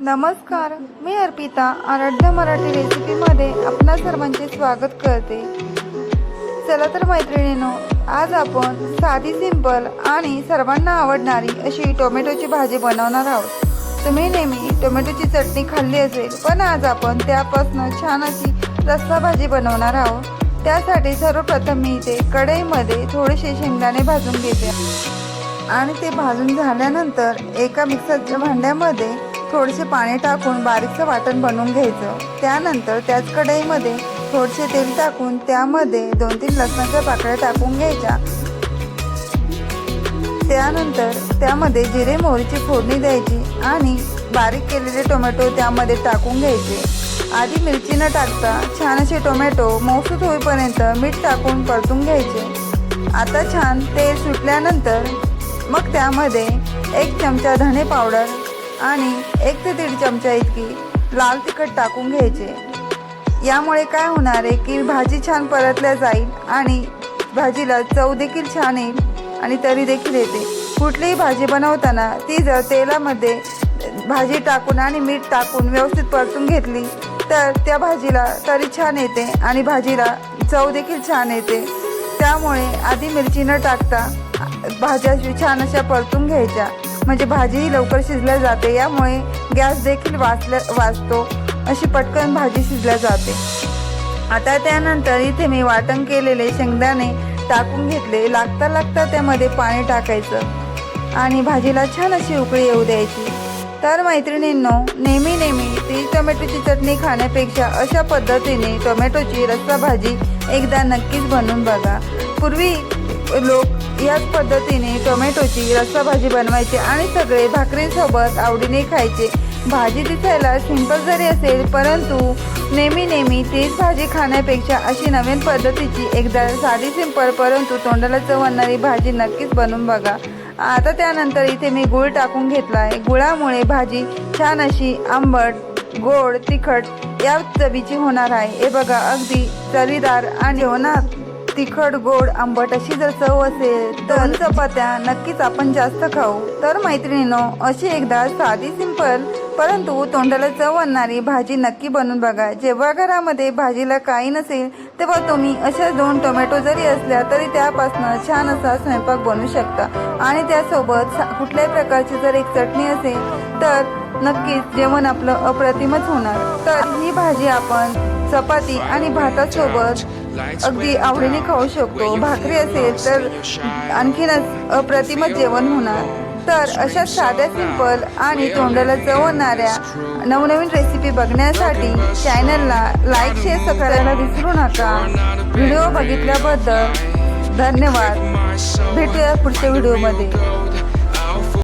नमस्कार, मी अर्पिता आराध्य मराठी रेसिपीमध्ये आपणा सर्वांचे स्वागत करते। चला तर मैत्रिणींनो, आज आपण साधी सिंपल आणि सर्वांना आवडणारी अशी टोमॅटोची भाजी बनवणार आहोत। तुम्ही नेहमी टोमॅटोची चटणी खाल्ली असेल, पण आज आपण त्यापासून छान अशी रस्सा भाजी बनवणार आहोत। त्यासाठी सर्वप्रथम मी इथे कढईमध्ये थोडेसे शेंगदाणे भाजून घेते आणि ते भाजून झाल्यानंतर एका मिक्सरच्या भांड्यामध्ये थोडेसे पाणी टाकून बारीकचं वाटण बनवून घ्यायचं। त्यानंतर त्याच कढईमध्ये थोडेसे तेल टाकून त्यामध्ये 2-3 लसणाच्या पाकळ्या टाकून घ्यायच्या। त्यानंतर त्यामध्ये जिरे मोहरीची फोडणी द्यायची आणि बारीक केलेले टोमॅटो त्यामध्ये टाकून घ्यायचे। आधी मिरची न टाकता छान असे टोमॅटो मऊसूत होईपर्यंत मीठ टाकून परतून घ्यायचे। आता छान तेल सुटल्यानंतर मग त्यामध्ये 1 चमचा धणे पावडर आणि 1 ते 1.5 चमचा इतकी लाल तिखट टाकून घ्यायचे। यामुळे काय होणार आहे की भाजी छान परतल्या जाईल आणि भाजीला चव देखील छान येईल आणि तरी देखील येते। कुठलीही भाजी बनवताना ती जर तेलामध्ये भाजी टाकून आणि मीठ टाकून व्यवस्थित परतून घेतली तर त्या भाजीला तरी छान येते आणि भाजीला चव देखील छान येते। त्यामुळे आधी मिरची न टाकता भाज्या छान अशा परतून घ्यायच्या, म्हणजे भाजीही लवकर शिजल्या जाते। यामुळे गॅस देखील वाचतो, अशी पटकन भाजी शिजल्या जाते। आता त्यानंतर इथे मी वाटण केलेले शेंगदाणे टाकून घेतले। लागता त्यामध्ये पाणी टाकायचं आणि भाजीला छान अशी उकळी येऊ द्यायची। तर मैत्रिणींनो, नेहमी ती टोमॅटोची चटणी खाण्यापेक्षा अशा पद्धतीने टोमॅटोची रस्सा भाजी एकदा नक्कीच बनवून बघा। पूर्वी लोक याच पद्धतीने टोमॅटोची रस्सा भाजी बनवायचे आणि सगळे भाकरीसोबत आवडीने खायचे। भाजी दिसायला सिंपल जरी असेल, परंतु नेहमी तीच भाजी खाण्यापेक्षा अशी नवीन पद्धतीची एकदा साधी सिंपल परंतु तोंडाला चव आणणारी भाजी नक्कीच बनवून बघा। आता त्यानंतर इथे मी गूळ टाकून घेतला आहे। गुळामुळे भाजी छान अशी आंबट, गोड, तिखट या चवीची होणार आहे। हे बघा, अगदी चवीदार आणि होणार तिखट, गोड, आंबट अशी जर चव असेल तर चपात्या नक्कीच आपण जास्त खाऊ। तर मैत्रिणींनो, अशी एकदा साधी सिंपल परंतु तोंडाला चव आणणारी भाजी नक्की बनवून बघा। जेव्हा घरामध्ये भाजीला काही नसेल तेव्हा तुम्ही अशा 2 टोमॅटो जरी असल्या तरी त्यापासून छान असा स्वयंपाक बनवू शकता आणि त्यासोबत कुठल्याही प्रकारची जर एक चटणी असेल तर नक्कीच जेवण आपलं अप्रतिमच होणार। तर ही भाजी आपण चपाती आणि भातासोबत अगदी आवडीने खाऊ शकतो। भाकरी असेल तर आणखीनच अप्रतिमच जेवण होणार। तर अशा साध्या सिंपल आणि तोंडाला चव आणणाऱ्या नवनवीन रेसिपी बघण्यासाठी चॅनलला लाईक, शेअर, सबस्क्राईब करायला विसरू नका। व्हिडिओ बघितल्याबद्दल धन्यवाद। भेटूया पुढच्या व्हिडिओमध्ये।